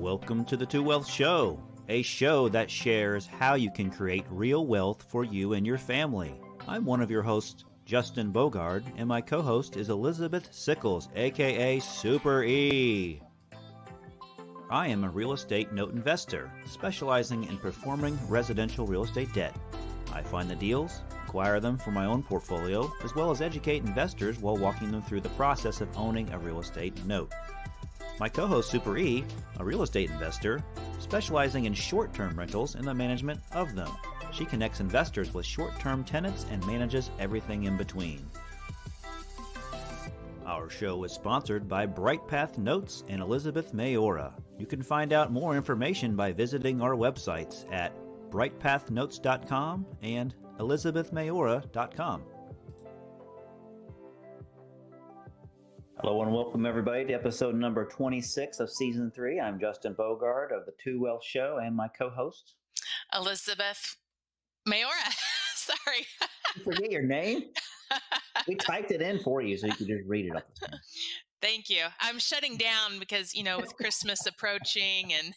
Welcome to the 2 Wealth Show, a show that shares how you can create real wealth for you and your family. I'm one of your hosts, Justin Bogard, and my co-host is Elizabeth Sickles, aka Super E. I am a real estate note investor, specializing in performing residential real estate debt. I find the deals, acquire them for my own portfolio, as well as educate investors while walking them through the process of owning a real estate note. My co-host Super E, a real estate investor, specializing in short-term rentals and the management of them. She connects investors with short-term tenants and manages everything in between. Our show is sponsored by BrightPath Notes and Elizabeth Maora. You can find out more information by visiting our websites at brightpathnotes.com and elizabethmaora.com. Hello and welcome everybody to episode number 26 of season 3. I'm Justin Bogard of the 2 Wealth Show and my co-host Elizabeth Maora. Sorry. You forget your name? We typed it in for you so you could just read it off the screen. Thank you. I'm shutting down because, with Christmas approaching and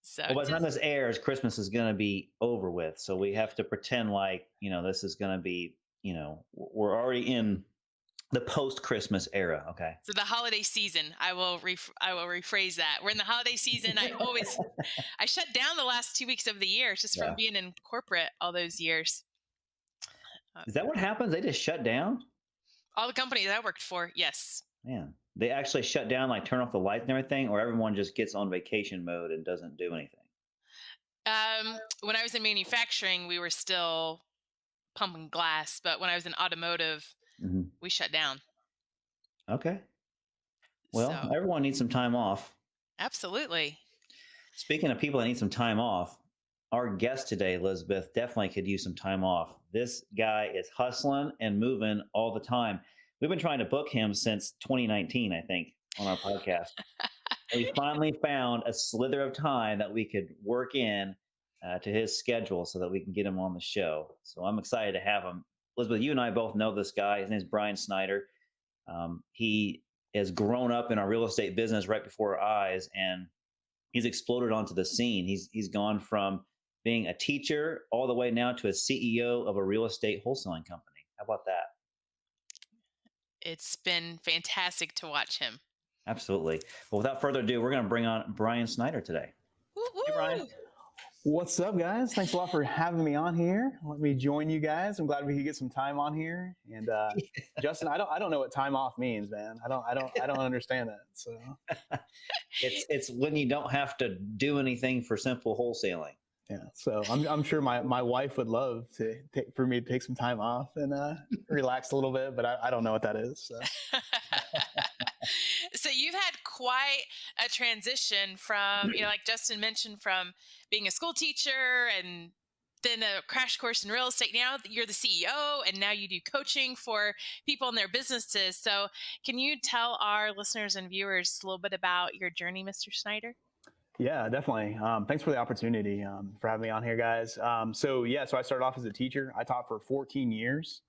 so. Well, by the time this airs, Christmas is going to be over with. So we have to pretend like, this is going to be, we're already in the post-Christmas era. Okay. So the holiday season, I will rephrase that. We're in the holiday season. I shut down the last 2 weeks of the year just from being in corporate all those years. Is that what happens? They just shut down? All the companies I worked for, yes. Man, they actually shut down, like turn off the lights and everything, or everyone just gets on vacation mode and doesn't do anything? When I was in manufacturing, we were still pumping glass, but when I was in automotive, we shut down. Okay. Well, everyone needs some time off. Absolutely. Speaking of people that need some time off, our guest today, Elizabeth, definitely could use some time off. This guy is hustling and moving all the time. We've been trying to book him since 2019, I think, on our podcast. And we finally found a slither of time that we could work in to his schedule so that we can get him on the show. So I'm excited to have him. Elizabeth, you and I both know this guy. His name is Brian Snyder. He has grown up in our real estate business right before our eyes, and he's exploded onto the scene. He's gone from being a teacher all the way now to a CEO of a real estate wholesaling company. How about that? It's been fantastic to watch him. Absolutely. Well, without further ado, we're going to bring on Brian Snyder today. Woo-hoo. Hey, Brian. What's up, guys? Thanks a lot for having me on here. Let me join you guys. I'm glad we could get some time on here. And Justin, I don't know what time off means, man. I don't understand that. So it's when you don't have to do anything for simple wholesaling. Yeah. So I'm sure my wife would love for me to take some time off and relax a little bit, but I don't know what that is. So. So you've had quite a transition from, like Justin mentioned, from being a school teacher and then a crash course in real estate. Now you're the CEO and now you do coaching for people in their businesses. So can you tell our listeners and viewers a little bit about your journey, Mr. Snyder? Yeah, definitely. Thanks for the opportunity for having me on here, guys. So I started off as a teacher. I taught for 14 years.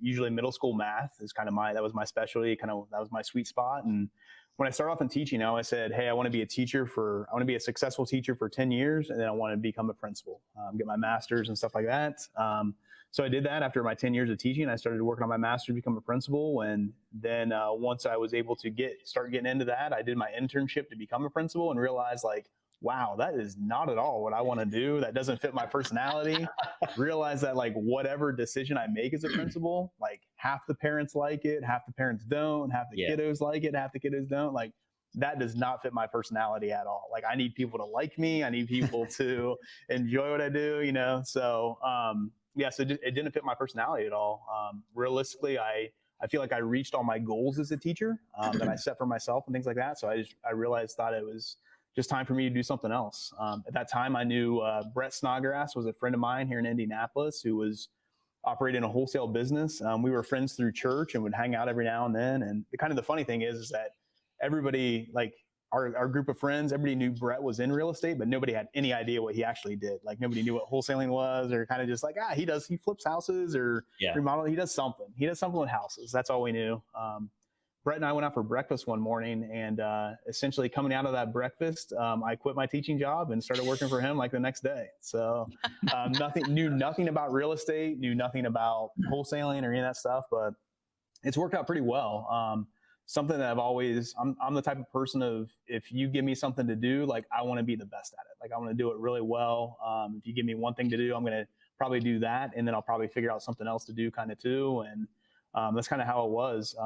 Usually middle school math is that was my specialty, that was my sweet spot. And when I started off in teaching, I said, hey, I want to be a successful teacher for 10 years. And then I want to become a principal, get my master's and stuff like that. So I did that after my 10 years of teaching. I started working on my master's to become a principal. And then once I was able to start getting into that, I did my internship to become a principal and realized wow, that is not at all what I want to do. That doesn't fit my personality. Realize that whatever decision I make as a principal, half the parents like it, half the parents don't, half the kiddos like it, half the kiddos don't. That does not fit my personality at all. I need people to like me. I need people to enjoy what I do, So, so it didn't fit my personality at all. Realistically, I feel like I reached all my goals as a teacher that I set for myself and things like that. So I thought it was just time for me to do something else. At that time, I knew Brett Snodgrass was a friend of mine here in Indianapolis who was operating a wholesale business. We were friends through church and would hang out every now and then. And the funny thing is that everybody, our group of friends, everybody knew Brett was in real estate, but nobody had any idea what he actually did. Nobody knew what wholesaling was, or just he flips houses or remodel. He does something with houses. That's all we knew. Brett and I went out for breakfast one morning, and essentially coming out of that breakfast, I quit my teaching job and started working for him like the next day. So knew nothing about real estate, knew nothing about wholesaling or any of that stuff, but it's worked out pretty well. Something that I'm the type of person of, if you give me something to do, like I want to be the best at it. Like I want to do it really well. If you give me one thing to do, I'm going to probably do that. And then I'll probably figure out something else to do kind of too. And that's kind of how it was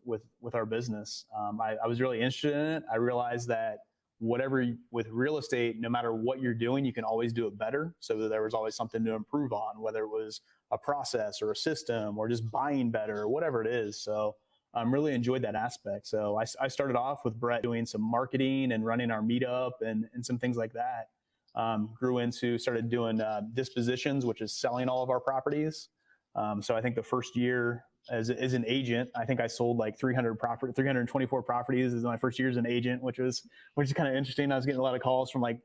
with our business. I was really interested in it. I realized that with real estate, no matter what you're doing, you can always do it better. So there was always something to improve on, whether it was a process or a system or just buying better or whatever it is. So really enjoyed that aspect. So I started off with Brett doing some marketing and running our meetup and some things like that. Started doing dispositions, which is selling all of our properties. So I think the first year as an agent, I think I sold like 324 properties as my first year as an agent, which is kind of interesting. I was getting a lot of calls from like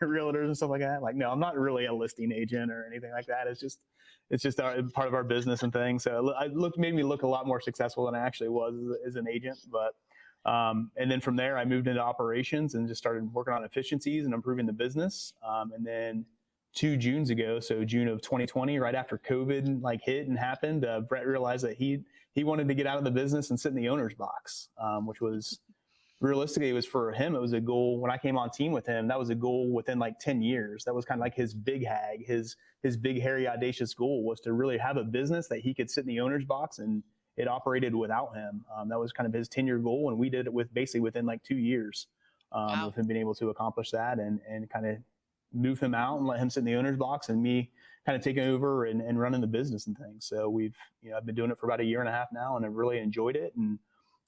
realtors and stuff like that. Like, no, I'm not really a listing agent or anything like that. It's just part of our business and things. So made me look a lot more successful than I actually was as an agent. But and then from there, I moved into operations and just started working on efficiencies and improving the business. And then 2 Junes ago, so June of 2020, right after COVID like hit and happened, Brett realized that he wanted to get out of the business and sit in the owner's box, which was realistically, it was for him. It was a goal when I came on team with him. That was a goal within like 10 years. That was kind of like his big hag, his big, hairy, audacious goal was to really have a business that he could sit in the owner's box and it operated without him. That was kind of his 10-year goal. And we did it within like 2 years of him being able to accomplish that and kind of move him out and let him sit in the owner's box and me kind of taking over and running the business and things. So I've been doing it for about 1.5 years now and I've really enjoyed it. And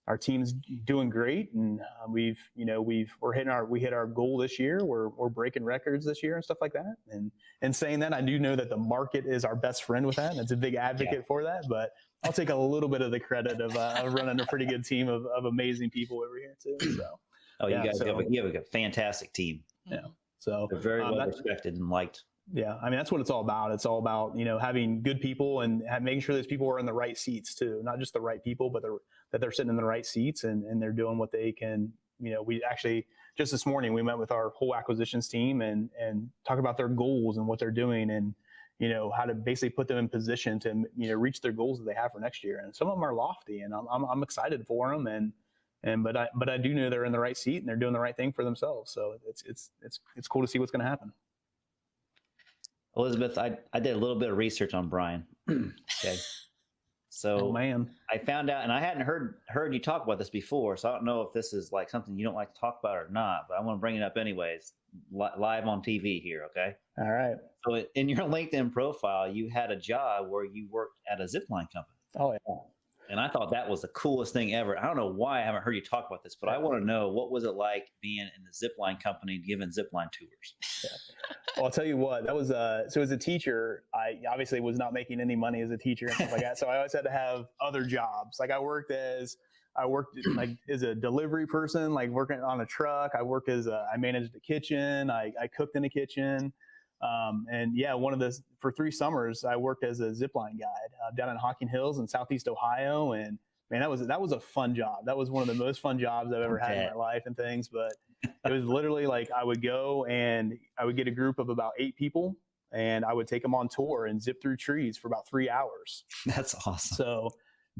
our team's doing great. And we hit our goal this year. We're breaking records this year and stuff like that. And saying that, I do know that the market is our best friend with that. And it's a big advocate for that, but I'll take a little bit of the credit of running a pretty good team of amazing people over here too. So, you guys have a fantastic team. Yeah. So they're very well respected and liked. Yeah. I mean, that's what it's all about. It's all about, having good people and making sure those people are in the right seats too, not just the right people, but that they're sitting in the right seats and they're doing what they can. We actually, just this morning, we met with our whole acquisitions team and talk about their goals and what they're doing and, how to basically put them in position to, reach their goals that they have for next year. And some of them are lofty and I'm excited for them. But I do know they're in the right seat and they're doing the right thing for themselves. So it's cool to see what's going to happen. Elizabeth, I did a little bit of research on Brian. Okay. So man, I found out, and I hadn't heard you talk about this before, so I don't know if this is like something you don't like to talk about or not, but I want to bring it up anyways, live on TV here, okay? All right. So in your LinkedIn profile, you had a job where you worked at a Zipline company. Oh, yeah. And I thought that was the coolest thing ever. I don't know why I haven't heard you talk about this, but I want to know, what was it like being in the Zipline company, giving Zipline tours? Yeah. Well, I'll tell you what, that was, so as a teacher, I obviously was not making any money as a teacher and stuff like that. So I always had to have other jobs. Like I worked like as a delivery person, like working on a truck. I managed the kitchen. I cooked in the kitchen. And yeah, for 3 summers, I worked as a Zipline guide down in Hocking Hills in Southeast Ohio. And man, that was a fun job. That was one of the most fun jobs I've ever had in my life and things. But it was literally like I would go and I would get a group of about 8 people and I would take them on tour and zip through trees for about 3 hours. That's awesome. So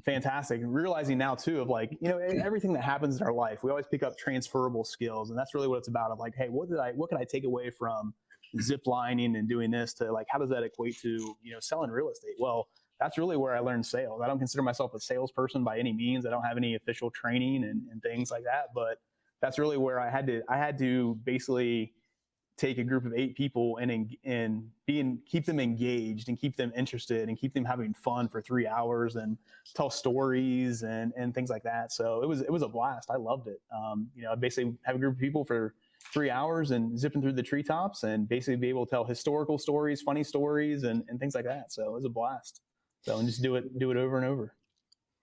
fantastic. Realizing now too of like, everything that happens in our life, we always pick up transferable skills. And that's really what it's about of like, hey, what can I take away from zip lining and doing this to like, how does that equate to, selling real estate? Well, that's really where I learned sales. I don't consider myself a salesperson by any means. I don't have any official training and things like that, but that's really where I had to basically take a group of 8 people and keep them engaged and keep them interested and keep them having fun for 3 hours and tell stories and things like that. So it was a blast. I loved it. I basically have a group of people for 3 hours and zipping through the treetops and basically be able to tell historical stories, funny stories and things like that. So it was a blast. So and just do it over and over.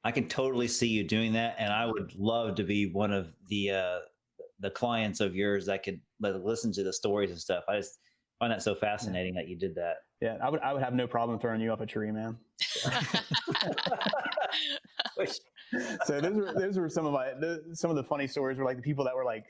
I can totally see you doing that. And I would love to be one of the clients of yours that could listen to the stories and stuff. I just find that so fascinating that you did that. Yeah, I would have no problem throwing you off a tree, man. So those were some of the funny stories were like the people that were like,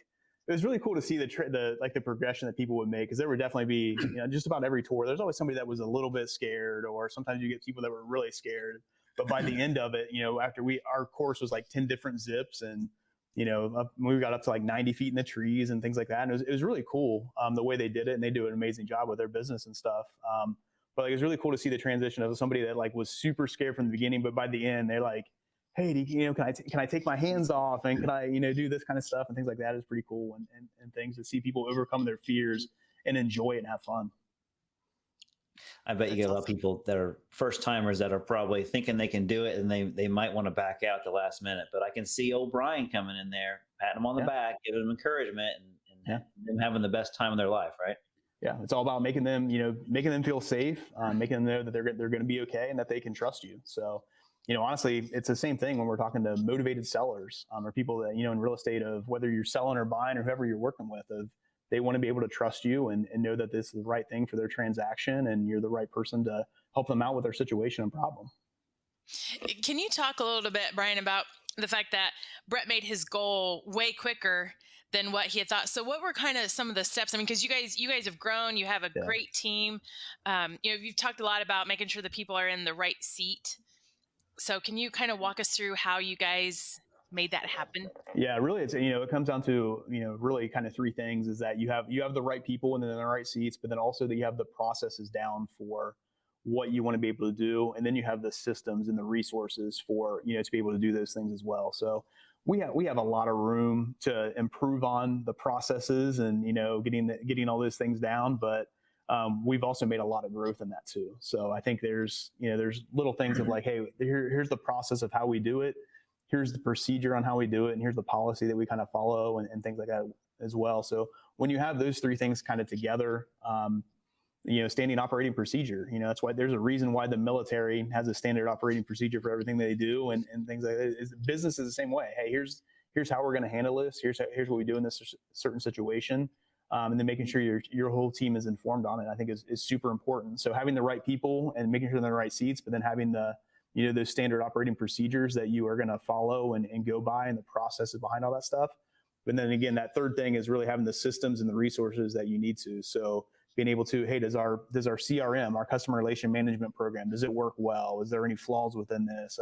it was really cool to see the progression that people would make, because there would definitely be, just about every tour, there's always somebody that was a little bit scared, or sometimes you get people that were really scared. But by the end of it, after our course was like 10 different zips, and we got up to like 90 feet in the trees and things like that. And it was really cool the way they did it, and they do an amazing job with their business and stuff. But like, it was really cool to see the transition of somebody that like was super scared from the beginning, but by the end they're like, hey, can I take my hands off, and can I, do this kind of stuff and things like that is pretty cool, and things to see people overcome their fears and enjoy it and have fun. I bet you get a lot of people that are first timers that are probably thinking they can do it, and they might want to back out at the last minute. But I can see old Brian coming in there, patting them on the back, giving them encouragement, and them having the best time of their life, right? Yeah, it's all about making them feel safe, making them know that they're going to be okay and that they can trust you. So, honestly, it's the same thing when we're talking to motivated sellers or people that, in real estate, of whether you're selling or buying or whoever you're working with, of they want to be able to trust you and know that this is the right thing for their transaction, and you're the right person to help them out with their situation and problem. Can you talk a little bit, Brian, about the fact that Brett made his goal way quicker than what he had thought? So what were kind of some of the steps? I mean, because you guys have grown, you have a great team. You've talked a lot about making sure that people are in the right seat. So can you kind of walk us through how you guys made that happen? Yeah, really, it's, it comes down to, really kind of three things: is that you have the right people and then the right seats, but then also that you have the processes down for what you want to be able to do. And then you have the systems and the resources for, to be able to do those things as well. So we have a lot of room to improve on the processes and, getting all those things down. But we've also made a lot of growth in that too. So I think there's little things of like, hey, here's the process of how we do it. Here's the procedure on how we do it. And here's the policy that we kind of follow and things like that as well. So when you have those three things kind of together, standing operating procedure, that's why there's a reason why the military has a standard operating procedure for everything they do and things like that. Business is the same way. Hey, here's how we're going to handle this. Here's what we do in this certain situation. And then making sure your whole team is informed on it, I think is super important. So having the right people and making sure they're in the right seats, but then having those standard operating procedures that you are going to follow and go by, and the processes behind all that stuff. But then again, that third thing is really having the systems and the resources that you need to. So being able to, hey, does our CRM, our customer relation management program, does it work well? Is there any flaws within this?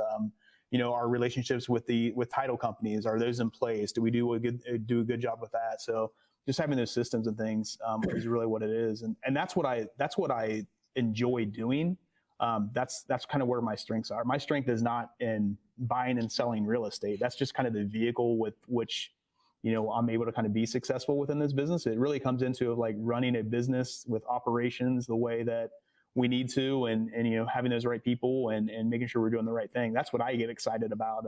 Our relationships with title companies, are those in place? Do we do a good job with that? So just having those systems and things is really what it is, and that's what I enjoy doing. That's kind of where my strengths are. My strength is not in buying and selling real estate. That's just kind of the vehicle with which I'm able to kind of be successful within this business. It really comes into like running a business with operations the way that we need to, and having those right people and making sure we're doing the right thing. That's what I get excited about.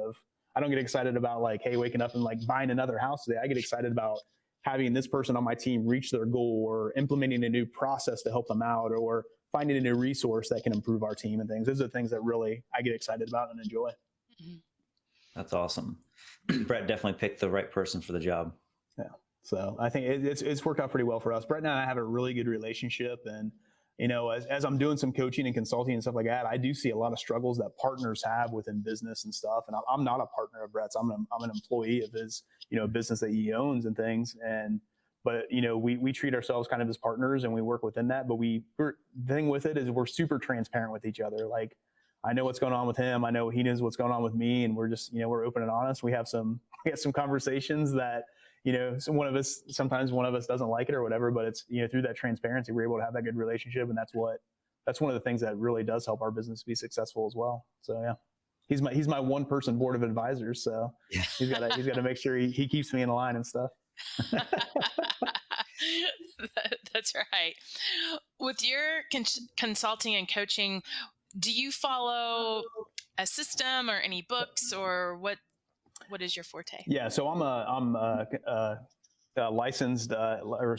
I don't get excited about like, hey, waking up and like buying another house today. I get excited about having this person on my team reach their goal, or implementing a new process to help them out, or finding a new resource that can improve our team and things. Those are the things that really I get excited about and enjoy. Mm-hmm. That's awesome. Brett definitely picked the right person for the job. Yeah. So I think it's worked out pretty well for us. Brett and I have a really good relationship, and as I'm doing some coaching and consulting and stuff like that, I do see a lot of struggles that partners have within business and stuff. And I'm not a partner of Brett's. I'm an employee of his, business that he owns and things. But we treat ourselves kind of as partners, and we work within that. But the thing with it is we're super transparent with each other. Like, I know what's going on with him. I know he knows what's going on with me, and we're just, we're open and honest. We have some conversations that, sometimes one of us doesn't like it or whatever, but it's, through that transparency, we're able to have that good relationship. And that's one of the things that really does help our business be successful as well. So yeah, he's my one person board of advisors. So he's got to make sure he keeps me in line and stuff. That's right. With your consulting and coaching, do you follow a system or any books, or what is your forte? Yeah, so I'm licensed or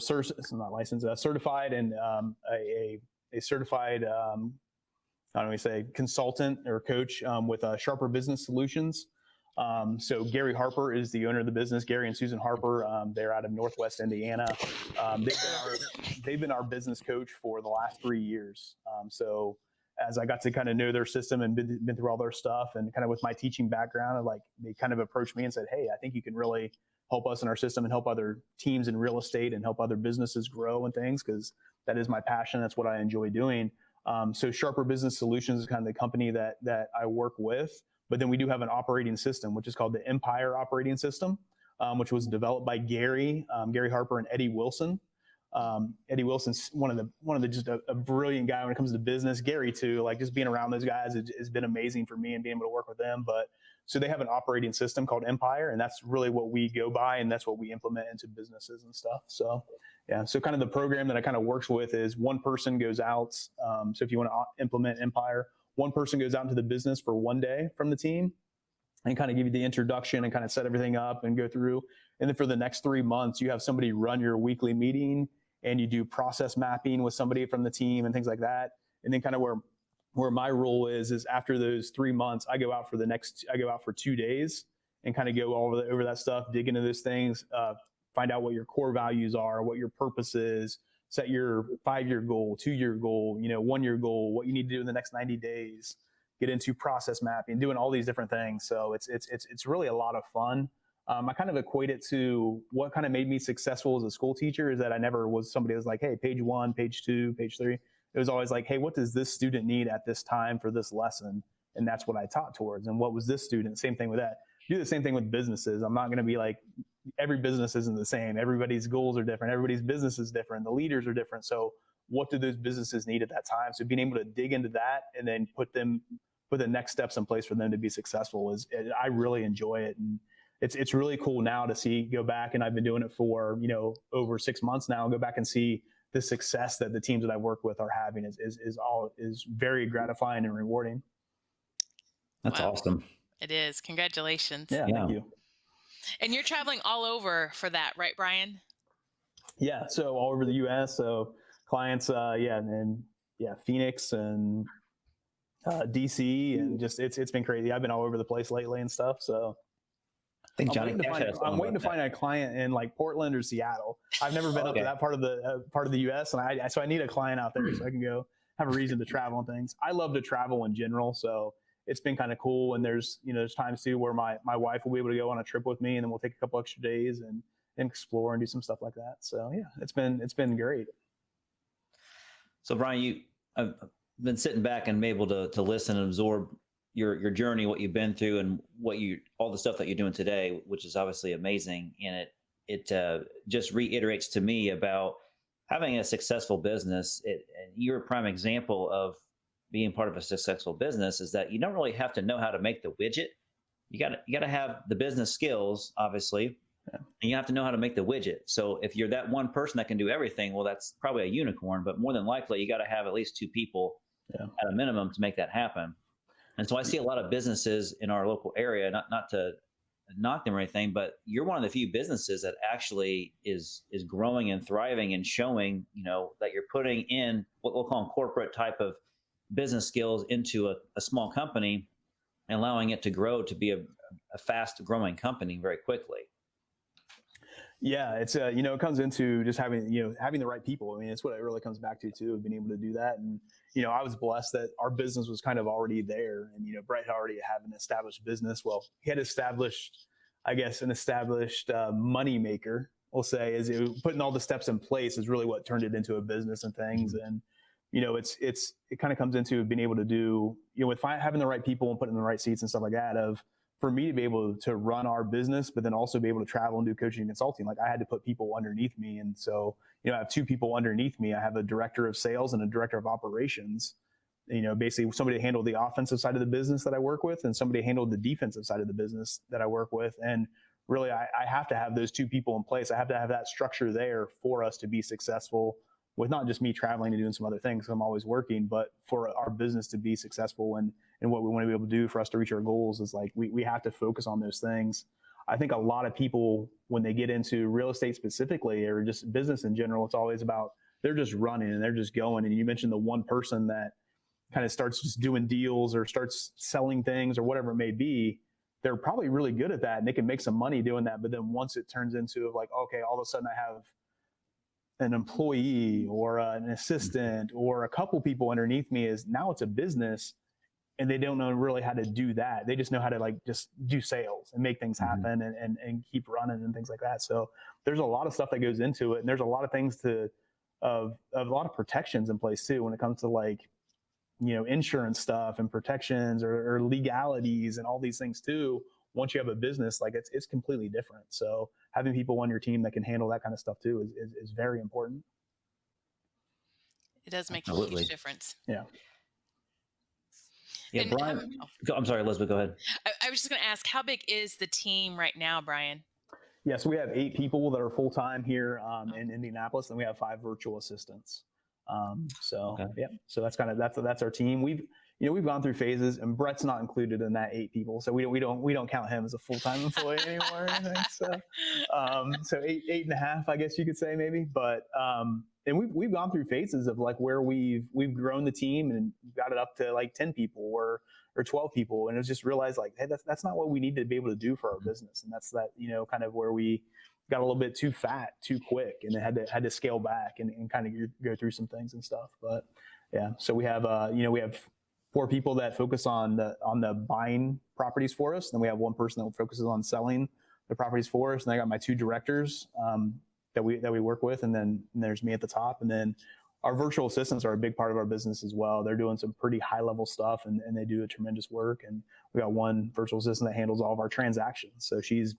not licensed, certified, and a certified how do we say, consultant or coach with Sharper Business Solutions. So Gary Harper is the owner of the business. Gary and Susan Harper, they're out of Northwest Indiana. They've been our business coach for the last 3 years. So as I got to kind of know their system and been through all their stuff, and kind of with my teaching background, like they kind of approached me and said, hey, I think you can really help us in our system and help other teams in real estate and help other businesses grow and things, because that is my passion. That's what I enjoy doing. So Sharper Business Solutions is kind of the company that I work with. But then we do have an operating system, which is called the Empire Operating System, which was developed by Gary Harper and Eddie Wilson. Eddie Wilson's one of the just a brilliant guy when it comes to business. Gary too, like just being around those guys has been amazing for me and being able to work with them. But so they have an operating system called Empire, and that's really what we go by, and that's what we implement into businesses and stuff. So yeah, so kind of the program that I kind of works with is one person goes out. So if you want to implement Empire, one person goes out into the business for one day from the team and kind of give you the introduction and kind of set everything up and go through. And then for the next 3 months, you have somebody run your weekly meeting, and you do process mapping with somebody from the team and things like that. And then kind of where my role is after those 3 months, I go out for 2 days and kind of go over that stuff, dig into those things, find out what your core values are, what your purpose is, set your 5-year goal, 2-year goal, 1-year goal, what you need to do in the next 90 days, get into process mapping, doing all these different things. So it's really a lot of fun. I kind of equate it to what kind of made me successful as a school teacher is that I never was somebody that was like, hey, page 1, page 2, page 3. It was always like, hey, what does this student need at this time for this lesson? And that's what I taught towards. And what was this student? Same thing with that. Do the same thing with businesses. I'm not going to be like, every business isn't the same. Everybody's goals are different. Everybody's business is different. The leaders are different. So what do those businesses need at that time? So being able to dig into that and then put the next steps in place for them to be successful I really enjoy it. And it's really cool now to go back, and I've been doing it for, over 6 months now, and go back and see the success that the teams that I work with are having is very gratifying and rewarding. That's awesome. It is. Congratulations. Yeah, thank you. And you're traveling all over for that, right, Brian? Yeah. So all over the US. So clients, Phoenix and DC, and just, it's been crazy. I've been all over the place lately and stuff. So I think I'm waiting to find a client in like Portland or Seattle. I've never been up to that part of the U.S. and so I need a client out there so I can go have a reason to travel and things. I love to travel in general, so it's been kind of cool. And there's times too where my wife will be able to go on a trip with me, and then we'll take a couple extra days and explore and do some stuff like that. So yeah, it's been great. So Brian, I've been sitting back and been able to listen and absorb your journey, what you've been through, and all the stuff that you're doing today, which is obviously amazing. And it just reiterates to me about having a successful business. And you're a prime example of being part of a successful business is that you don't really have to know how to make the widget. You got to have the business skills, obviously, and you have to know how to make the widget. So if you're that one person that can do everything, well, that's probably a unicorn, but more than likely you got to have at least 2 people at a minimum to make that happen. And so I see a lot of businesses in our local area, not to knock them or anything, but you're one of the few businesses that actually is growing and thriving and showing, that you're putting in what we'll call corporate type of business skills into a small company and allowing it to grow to be a fast growing company very quickly. Yeah, it's it comes into just having the right people. I mean, it's what it really comes back to too, of being able to do that. And I was blessed that our business was kind of already there, and Brett already had an established business. Well, he had established, I guess, an established money maker. We'll say, putting all the steps in place is really what turned it into a business and things. And it kind of comes into being able to do with having the right people and putting in the right seats and stuff like that. For me to be able to run our business, but then also be able to travel and do coaching and consulting, like I had to put people underneath me. And so, I have 2 people underneath me. I have a director of sales and a director of operations, basically somebody to handle the offensive side of the business that I work with, and somebody to handle the defensive side of the business that I work with. And really, I have to have those 2 people in place. I have to have that structure there for us to be successful with not just me traveling and doing some other things. I'm always working, but for our business to be successful and what we want to be able to do for us to reach our goals is like, we have to focus on those things. I think a lot of people, when they get into real estate specifically, or just business in general, it's always about, they're just running and they're just going. And you mentioned the one person that kind of starts just doing deals or starts selling things or whatever it may be. They're probably really good at that and they can make some money doing that. But then once it turns into like, okay, all of a sudden I have an employee or an assistant or a couple people underneath me is now it's a business, and they don't know really how to do that. They just know how to like just do sales and make things happen and keep running and things like that. So there's a lot of stuff that goes into it, and there's a lot of things of a lot of protections in place too when it comes to like, insurance stuff and protections or legalities and all these things too. Once you have a business, like it's completely different. So having people on your team that can handle that kind of stuff too is very important. It does make a huge difference. Yeah. Yeah, Brian. I'm sorry, Elizabeth, go ahead. I was just going to ask, how big is the team right now, Brian? Yeah, so we have 8 people that are full time here in Indianapolis, and we have 5 virtual assistants. Yeah, so that's our team. We've gone through phases, and Brett's not included in that 8 people, so we don't count him as a full time employee anymore or anything. So 8.5, I guess you could say maybe, but. And we've gone through phases of like where we've grown the team and got it up to like 10 people or 12 people, and it's just realized like, hey, that's not what we need to be able to do for our business, and that's that kind of where we got a little bit too fat too quick, and had to scale back and kind of go through some things and stuff. But yeah, so we have we have 4 people that focus on the buying properties for us, and then we have 1 person that focuses on selling the properties for us, and I got my 2 directors. That we work with, and then there's me at the top, and then our virtual assistants are a big part of our business as well. They're doing some pretty high level stuff, and they do a tremendous work. And we got 1 virtual assistant that handles all of our transactions. So she's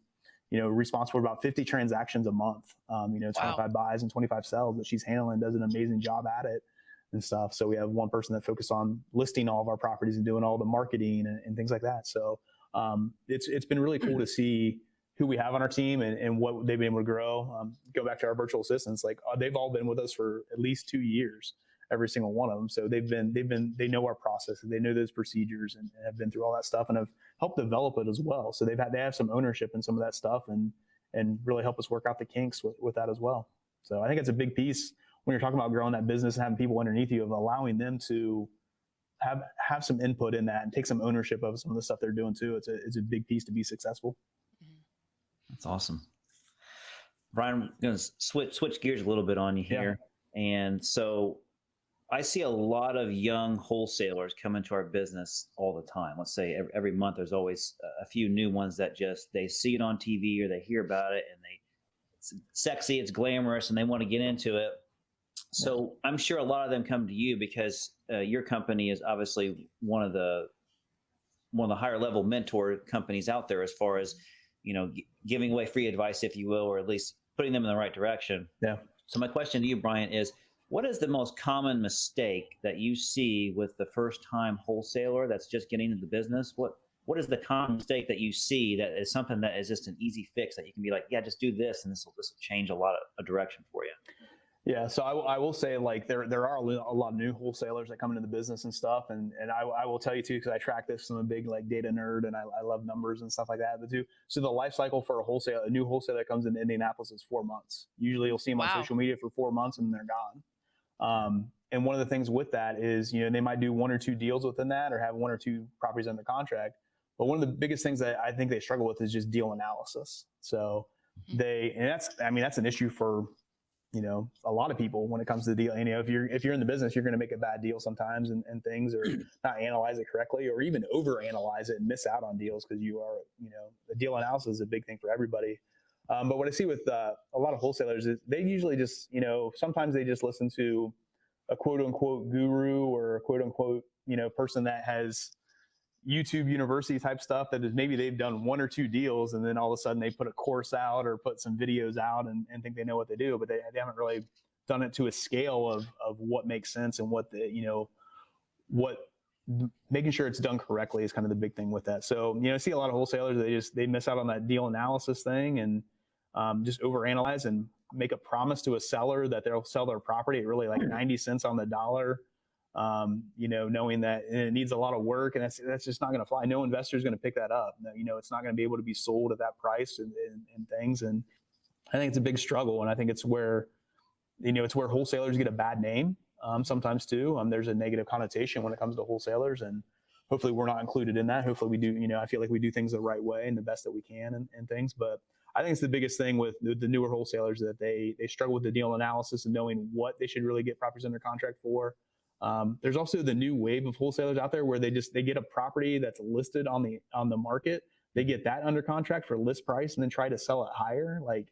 responsible for about 50 transactions a month. 25 buys and 25 sells that she's handling. Does an amazing job at it and stuff. So we have 1 person that focuses on listing all of our properties and doing all the marketing and things like that. So it's been really cool to see who we have on our team and what they've been able to grow. Go back to our virtual assistants, like they've all been with us for at least 2 years, every single one of them. So they know our process, they know those procedures, and have been through all that stuff and have helped develop it as well. So they have some ownership in some of that stuff and really help us work out the kinks with that as well. So I think it's a big piece when you're talking about growing that business and having people underneath you, of allowing them to have some input in that and take some ownership of some of the stuff they're doing too. It's a big piece to be successful. That's awesome. Brian, I'm going to switch gears a little bit on you here. Yeah. And so I see a lot of young wholesalers come into our business all the time. Let's say every month there's always a few new ones that they see it on TV or they hear about it, and it's sexy, it's glamorous, and they want to get into it. So I'm sure a lot of them come to you because your company is obviously one of the higher level mentor companies out there as far as giving away free advice, if you will, or at least putting them in the right direction. Yeah. So my question to you, Brian, is what is the most common mistake that you see with the first-time wholesaler that's just getting into the business? What is the common mistake that you see that is something that is just an easy fix that you can be like, yeah, just do this, and this will change a lot of direction for you? Yeah, so I will say, like, there are a lot of new wholesalers that come into the business and stuff, and I will tell you too, because I track this. I'm a big like data nerd, and I love numbers and stuff like that. But too, so the life cycle for a new wholesaler that comes into Indianapolis is 4 months. Usually, you'll see them on social media for 4 months, and they're gone. And one of the things with that is, they might do 1 or 2 deals within that, or have 1 or 2 properties under contract. But one of the biggest things that I think they struggle with is just deal analysis. So that's an issue for a lot of people when it comes to the deal. If you're in the business, you're going to make a bad deal sometimes and things, or not analyze it correctly, or even over analyze it and miss out on deals because you are, the deal analysis is a big thing for everybody. But what I see with a lot of wholesalers is they usually just, sometimes they just listen to a quote unquote guru or a quote unquote, person that has YouTube university type stuff that is maybe they've done 1 or 2 deals, and then all of a sudden they put a course out or put some videos out and think they know what they do, but they haven't really done it to a scale of what makes sense and what making sure it's done correctly is kind of the big thing with that. So, I see a lot of wholesalers, they miss out on that deal analysis thing and just overanalyze and make a promise to a seller that they'll sell their property at really like 90 cents on the dollar. Knowing that it needs a lot of work, and that's just not going to fly. No investor is going to pick that up. It's not going to be able to be sold at that price and things. And I think it's a big struggle. And I think it's where wholesalers get a bad name sometimes too. There's a negative connotation when it comes to wholesalers, and hopefully we're not included in that. Hopefully we do, I feel like we do things the right way and the best that we can and things. But I think it's the biggest thing with the newer wholesalers, that they struggle with the deal analysis and knowing what they should really get properties under contract for. There's also the new wave of wholesalers out there where they get a property that's listed on the market. They get that under contract for list price and then try to sell it higher. Like,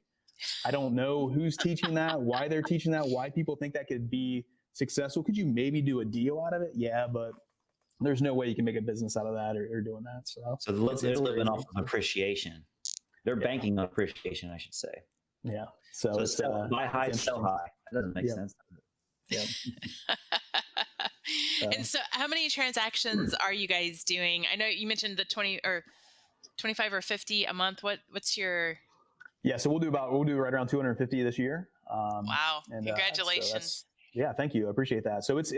I don't know who's teaching that, why they're teaching that, why people think that could be successful. Could you maybe do a deal out of it? Yeah, but there's no way you can make a business out of that or doing that. So they're living off of appreciation. They're banking on appreciation, I should say. Yeah. So it's buy high, sell high. That doesn't make sense. Yeah. And so how many transactions are you guys doing? I know you mentioned the 20 or 25 or 50 a month. What's your... Yeah, so we'll do right around 250 this year. Wow. And, congratulations. Yeah, thank you. I appreciate that. So it's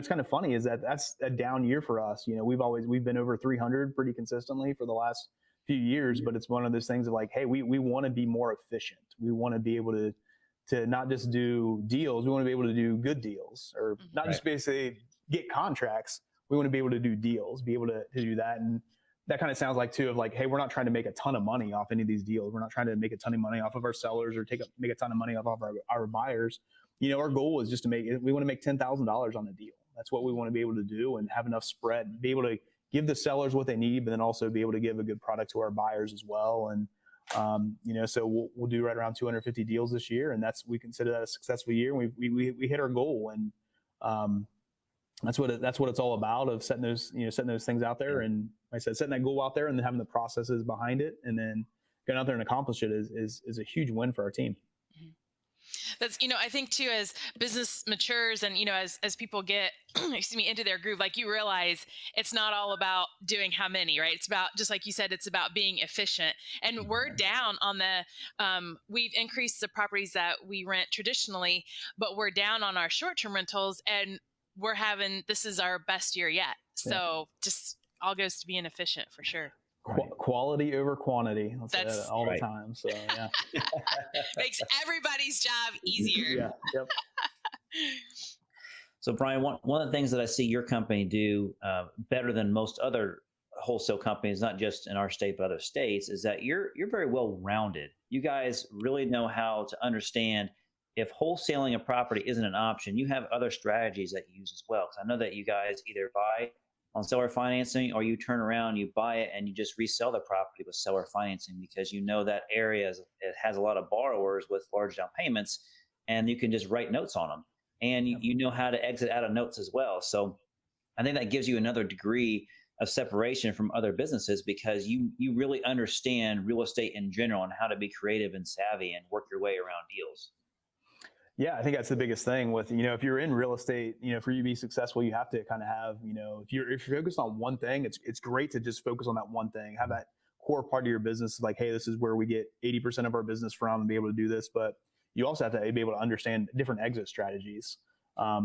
kind of funny is that's a down year for us. We've been over 300 pretty consistently for the last few years, but it's one of those things of like, hey, we want to be more efficient. We want to be able to not just do deals. We want to be able to do good deals, or not just basically get contracts. We want to be able to do deals, be able to do that. And that kind of sounds like too of like, hey, we're not trying to make a ton of money off any of these deals. We're not trying to make a ton of money off of our sellers or make a ton of money off of our buyers. Our goal is just we want to make $10,000 on a deal. That's what we want to be able to do and have enough spread, be able to give the sellers what they need, but then also be able to give a good product to our buyers as well. And, so we'll do right around 250 deals this year. And we consider that a successful year. And we hit our goal. And, that's what it's all about, of setting those things out there. And like I said, setting that goal out there and then having the processes behind it and then going out there and accomplish it is a huge win for our team. That's, I think too, as business matures and, as people get, into their groove, like you realize it's not all about doing how many, right? It's about, just like you said, it's about being efficient. And we're down on we've increased the properties that we rent traditionally, but we're down on our short-term rentals, and this is our best year yet. So just all goes to being efficient for sure. Quality over quantity. That's all the time. So yeah, makes everybody's job easier. Yeah. Yep. So Brian, one of the things that I see your company do better than most other wholesale companies, not just in our state but other states, is that you're very well rounded. You guys really know how to understand if wholesaling a property isn't an option. You have other strategies that you use as well. Because I know that you guys either buy on seller financing, or you turn around, you buy it, and you just resell the property with seller financing, because that area it has a lot of borrowers with large down payments, and you can just write notes on them, and you know how to exit out of notes as well. So I think that gives you another degree of separation from other businesses, because you really understand real estate in general and how to be creative and savvy and work your way around deals. Yeah, I think that's the biggest thing with, if you're in real estate, for you to be successful, you have to kind of have, if you're focused on one thing, it's great to just focus on that one thing, have that core part of your business, like, hey, this is where we get 80% of our business from, and be able to do this. But you also have to be able to understand different exit strategies.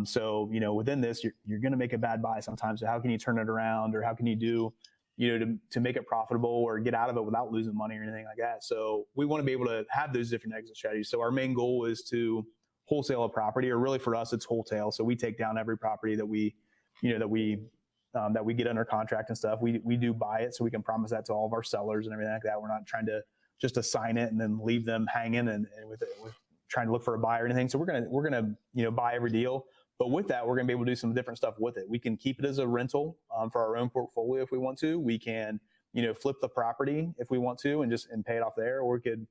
So, within this, you're going to make a bad buy sometimes. So how can you turn it around, or how can you do, to make it profitable or get out of it without losing money or anything like that? So we want to be able to have those different exit strategies. So our main goal is to wholesale a property, or really for us, it's wholesale. So we take down every property that we get under contract and stuff. We do buy it, so we can promise that to all of our sellers and everything like that. We're not trying to just assign it and then leave them hanging and with it, we're trying to look for a buyer or anything. So we're gonna buy every deal. But with that, we're gonna be able to do some different stuff with it. We can keep it as a rental for our own portfolio if we want to. We can flip the property if we want to and pay it off there, or we could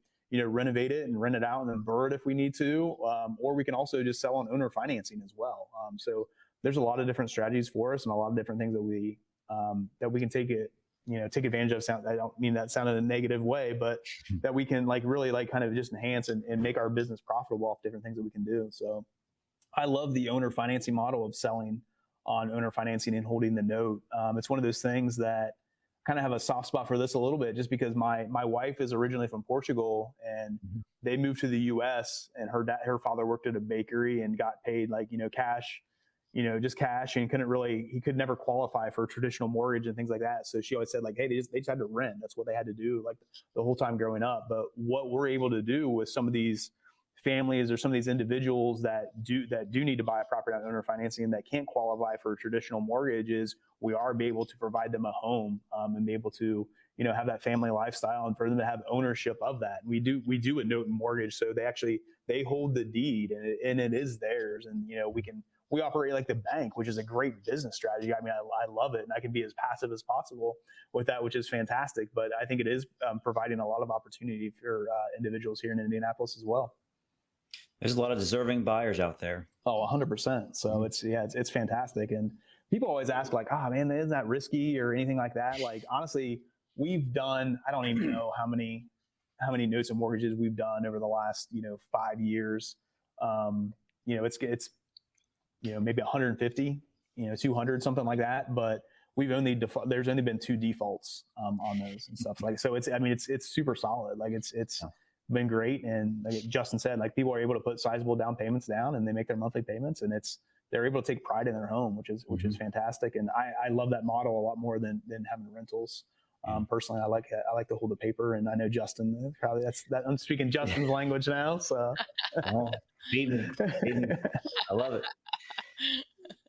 renovate it and rent it out and then burr it if we need to. Or we can also just sell on owner financing as well. So there's a lot of different strategies for us and a lot of different things that we can take advantage of. I don't mean that sound in a negative way, but that we can really kind of just enhance and make our business profitable off different things that we can do. So I love the owner financing model of selling on owner financing and holding the note. It's one of those things that kind of have a soft spot for this a little bit, just because my wife is originally from Portugal, and they moved to the US, and her father worked at a bakery and got paid cash, just cash, and he could never qualify for a traditional mortgage and things like that. So she always said hey, they just had to rent. That's what they had to do the whole time growing up. But what we're able to do with some of these families or some of these individuals that do need to buy a property on owner financing and that can't qualify for a traditional mortgage is we are able to provide them a home and be able to have that family lifestyle and for them to have ownership of that. We do a note and mortgage. So they hold the deed and it is theirs. And, we operate like the bank, which is a great business strategy. I mean, I love it, and I can be as passive as possible with that, which is fantastic. But I think it is providing a lot of opportunity for individuals here in Indianapolis as well. There's a lot of deserving buyers out there. Oh, 100%. So it's fantastic. And people always ask like, oh man, isn't that risky or anything like that? Like, honestly, we've done, I don't even know how many notes and mortgages we've done over the last, 5 years. It's maybe 150, 200, something like that. But there's only been 2 defaults on those and stuff like, so it's super solid. Like it's been great. And like Justin said, like people are able to put sizable down payments down and they make their monthly payments, and they're able to take pride in their home, which is fantastic. And I love that model a lot more than having rentals. Personally, I like to hold the paper, and I know Justin probably I'm speaking Justin's language now. So I love it.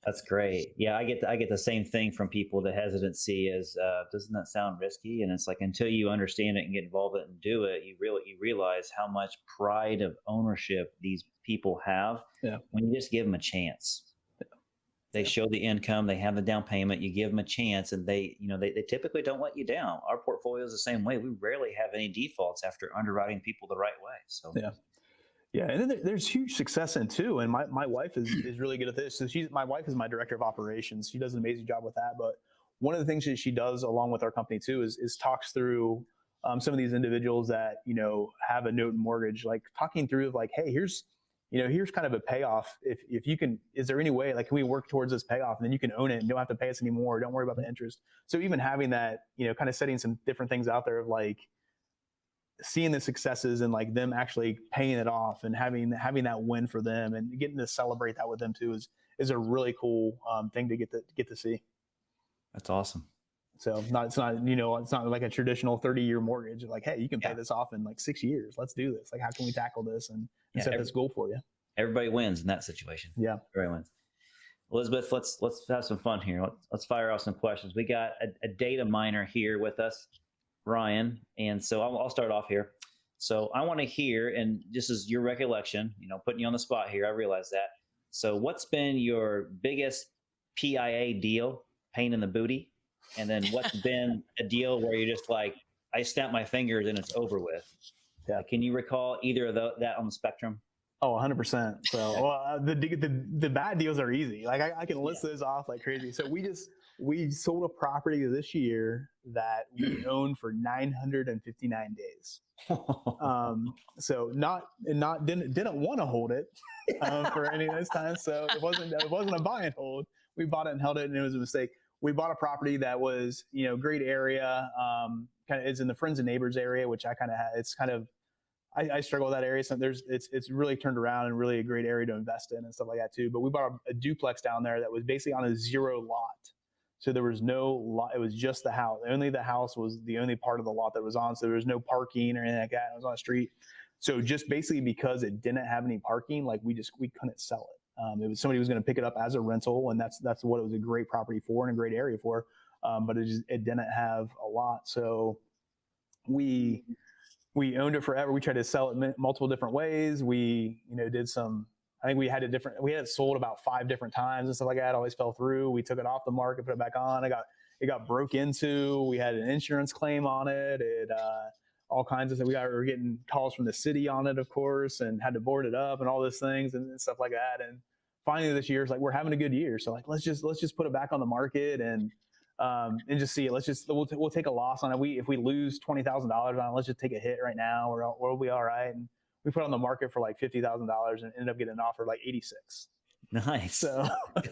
That's great. Yeah, I get the same thing from people. The hesitancy is, doesn't that sound risky? And it's like, until you understand it and get involved in it and do it, you realize how much pride of ownership these people have when you just give them a chance. They show the income, they have the down payment, you give them a chance, and they typically don't let you down. Our portfolio is the same way. We rarely have any defaults after underwriting people the right way. So yeah, and then there's huge success in too. And my wife is really good at this. So my wife is my director of operations. She does an amazing job with that. But one of the things that she does along with our company too is talks through some of these individuals that have a note and mortgage, like talking through like, hey, here's kind of a payoff. If you can, is there any way, like, can we work towards this payoff, and then you can own it and don't have to pay us anymore. Don't worry about the interest. So even having that, kind of setting some different things out there of like seeing the successes and like them actually paying it off and having that win for them and getting to celebrate that with them too is a really cool thing to get to see. That's awesome. So it's not like a traditional 30-year mortgage. Like, hey, you can pay this off in like 6 years. Let's do this. Like, how can we tackle this and set this goal for you? Everybody wins in that situation. Yeah, everybody wins. Elizabeth, let's have some fun here. Let's fire off some questions. We got a data miner here with us, Ryan, and so I'll start off here. So I want to hear, and this is your recollection, putting you on the spot here. I realize that. So what's been your biggest PIA deal, pain in the booty? And then what's been a deal where you're just like, I snap my fingers and it's over with? Yeah. Can you recall either of that on the spectrum? Oh, 100%. So the bad deals are easy. Like I can list those off like crazy. So we sold a property this year that we owned for 959 days. So didn't want to hold it for any of this time. So it wasn't a buy and hold. We bought it and held it, and it was a mistake. We bought a property that was, great area. Kind of is in the friends and neighbors area, which I struggle with that area. So it's really turned around and really a great area to invest in and stuff like that too. But we bought a duplex down there that was basically on a 0 lot. So there was no lot. It was just the house. Only the house was the only part of the lot that was on. So there was no parking or anything like that. It was on a street. So just basically because it didn't have any parking, like we couldn't sell it. It was somebody who was going to pick it up as a rental, and that's what it was a great property for and a great area for. But it didn't have a lot. So we owned it forever. We tried to sell it multiple different ways. We, did some, I think we had it sold about 5 different times and stuff like that. It always fell through. We took it off the market, put it back on. It got broke into. We had an insurance claim on it. All kinds of things. We were getting calls from the city on it, of course, and had to board it up and all those things and stuff like that. And finally this year, it's like, we're having a good year. So like, let's just put it back on the market and just see it. We'll take a loss on it. If we lose $20,000 on it, let's just take a hit right now, or we'll be all right. And we put it on the market for like $50,000 and ended up getting an offer like 86. Nice. So,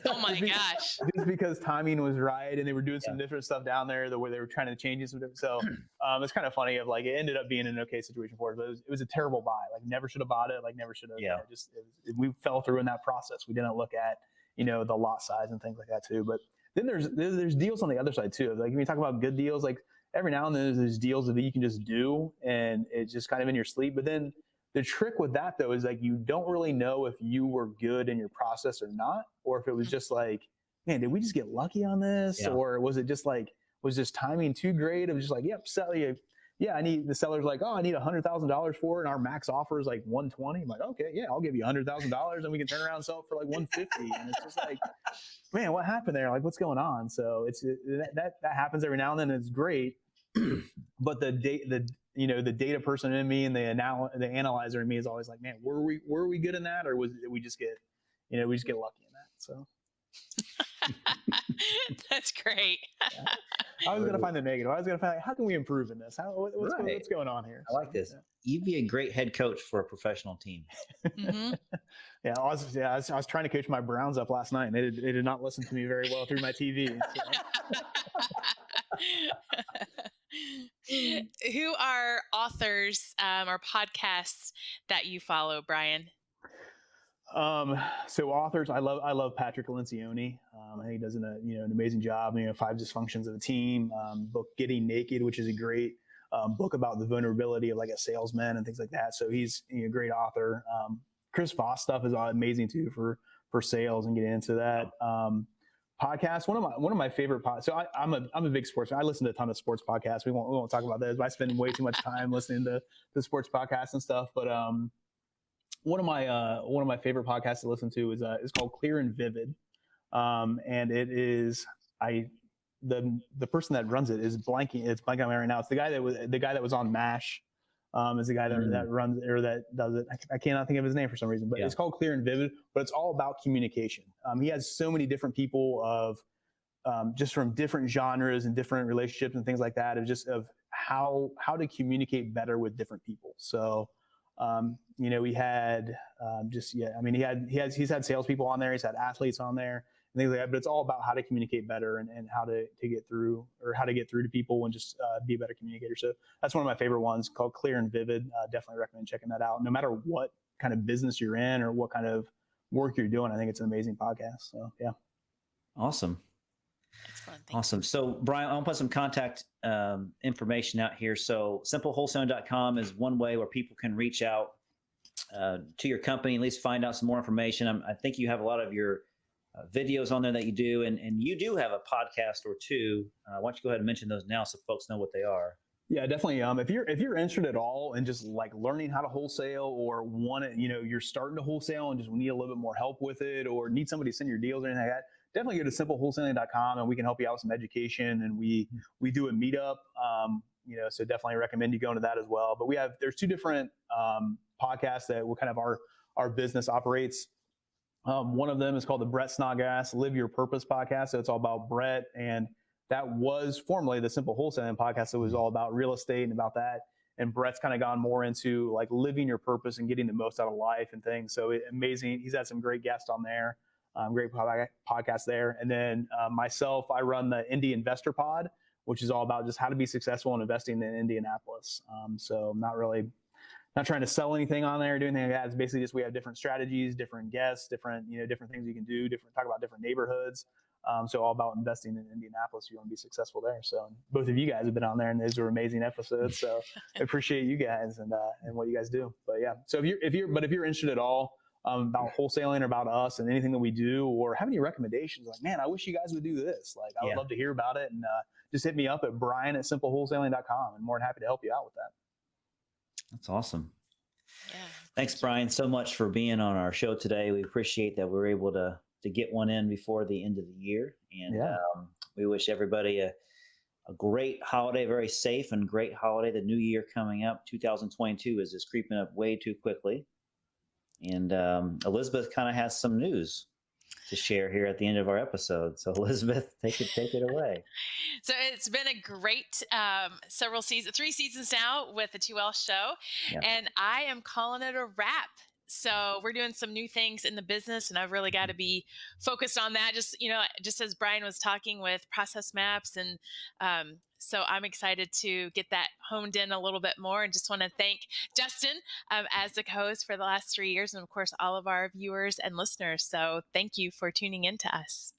oh my gosh! Just because timing was right, and they were doing some different stuff down there, the way they were trying to change it. So it's kind of funny. Of like, it ended up being an okay situation for us, but it was a terrible buy. Like, never should have bought it. Like, never should have. Yeah. We fell through in that process. We didn't look at the lot size and things like that too. But then there's deals on the other side too. Like, when you talk about good deals, like every now and then there's deals that you can just do, and it's just kind of in your sleep. But then the trick with that though is like, you don't really know if you were good in your process or not, or if it was just like, man, did we just get lucky on this? Yeah. Or was it just like was just timing too great. Of just like, yep, sell you. Yeah, the seller's like, oh, I need $100,000 for it, and our max offer is like 120. I'm like, okay, yeah, I'll give you $100,000, and we can turn around and sell it for like 150. And it's just like, man, what happened there? Like, what's going on? So that happens every now and then. And it's great, but the data person in me and the analyzer in me is always like, man, were we good in that, or did we just get lucky in that? So. That's great. Yeah. I was going to find the negative. I was going to find, how can we improve in this? What's going on here? I like this. Yeah. You'd be a great head coach for a professional team. Mm-hmm. Yeah, I was trying to coach my Browns up last night, and they did not listen to me very well through my TV. So. Who are authors or podcasts that you follow, Brian? So authors, I love Patrick Lencioni. I think he does an amazing job. 5 Dysfunctions of a Team, book Getting Naked, which is a great book about the vulnerability of like a salesman and things like that. So he's a great author. Chris Voss stuff is amazing too for sales and getting into that. Podcast, one of my favorite podcasts. So I'm a big sports fan. I listen to a ton of sports podcasts. We won't talk about those, but I spend way too much time listening to the sports podcasts and stuff. But one of my favorite podcasts to listen to is called Clear and Vivid, and it is the person that runs it is blanking. It's blanking on me right now. It's the guy that was on MASH. Is the guy that runs or that does it. I cannot think of his name for some reason, but It's called Clear and Vivid. But it's all about communication. He has so many different people of just from different genres and different relationships and things like that. Of how to communicate better with different people. So. We had he's had salespeople on there, he's had athletes on there and things like that, but it's all about how to communicate better and how to get through to people and just be a better communicator. So that's one of my favorite ones, called Clear and Vivid. Definitely recommend checking that out. No matter what kind of business you're in or what kind of work you're doing, I think it's an amazing podcast. So yeah. Awesome. Excellent. Awesome. So Brian, I'll put some contact information out here. So simplewholesaling.com is one way where people can reach out to your company, at least find out some more information. I think you have a lot of your videos on there that you do, and you do have a podcast or two. Why don't you go ahead and mention those now so folks know what they are? Yeah, definitely. If you're interested at all in just like learning how to wholesale, or you're starting to wholesale and just need a little bit more help with it, or need somebody to send your deals or anything like that, definitely go to simplewholesaling.com and we can help you out with some education. And we do a meetup, so definitely recommend you going to that as well. But there's 2 different podcasts that will kind of our business operates. One of them is called the Brett Snodgrass Live Your Purpose podcast. So it's all about Brett, and that was formerly the Simple Wholesaling podcast. It was all about real estate and about that. And Brett's kind of gone more into like living your purpose and getting the most out of life and things. So amazing. He's had some great guests on there. Great podcast there. And then myself, I run the Indie Investor Pod, which is all about just how to be successful in investing in Indianapolis. So I'm not trying to sell anything on there or do anything like that. It's basically just we have different strategies, different guests, different things you can do, talk about different neighborhoods. So all about investing in Indianapolis. You want to be successful there. So both of you guys have been on there, and those are amazing episodes. So I appreciate you guys and what you guys do. But yeah, so if you're interested at all about wholesaling or about us and anything that we do, or have any recommendations, like, man, I wish you guys would do this. Like, I would love to hear about it, and just hit me up at brian@simplewholesaling.com, and more than happy to help you out with that. That's awesome. Yeah. Thanks, Brian, so much for being on our show today. We appreciate that we're able to get one in before the end of the year. And we wish everybody a great holiday, very safe and great holiday. The new year coming up, 2022, is just creeping up way too quickly. And Elizabeth kind of has some news to share here at the end of our episode. So Elizabeth, take it away. So it's been a great 3 seasons now with the 2L show, and I am calling it a wrap. So we're doing some new things in the business, and I've really got to be focused on that. Just as Brian was talking with process maps, and so I'm excited to get that honed in a little bit more, and just want to thank Justin as the co-host for the last 3 years, and of course all of our viewers and listeners. So thank you for tuning in to us.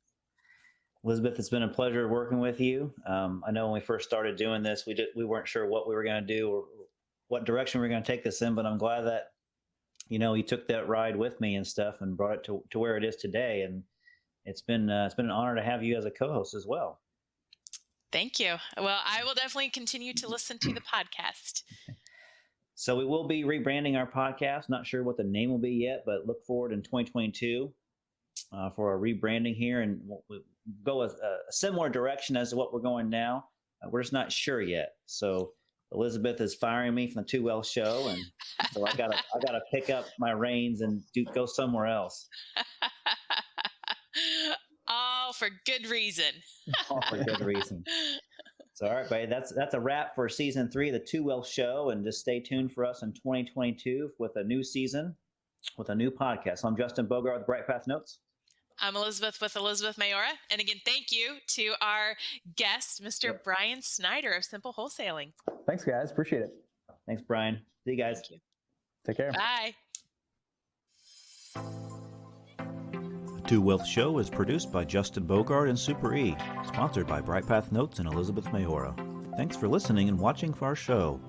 Elizabeth, it's been a pleasure working with you. I know when we first started doing this, we weren't sure what we were going to do or what direction we were going to take this in, but I'm glad that you took that ride with me and stuff and brought it to where it is today. And it's been an honor to have you as a co-host as well. Thank you. Well, I will definitely continue to listen to the podcast. So we will be rebranding our podcast. Not sure what the name will be yet, but look forward in 2022 for a rebranding here, and we'll go a similar direction as to what we're going now. We're just not sure yet. So Elizabeth is firing me from the Too Well show, and so I gotta pick up my reins and go somewhere else. All for good reason. All for good reason. So, all right, buddy, that's a wrap for season 3 of the Too Well show, and just stay tuned for us in 2022 with a new season, with a new podcast. So I'm Justin Bogard with BrightPath Notes. I'm Elizabeth with Elizabeth Maora. And again, thank you to our guest, Mr. Brian Snyder of Simple Wholesaling. Thanks, guys. Appreciate it. Thanks, Brian. See you guys. Thank you. Take care. Bye. The Too Wealth Show is produced by Justin Bogard and Super E, sponsored by BrightPath Notes and Elizabeth Maora. Thanks for listening and watching for our show.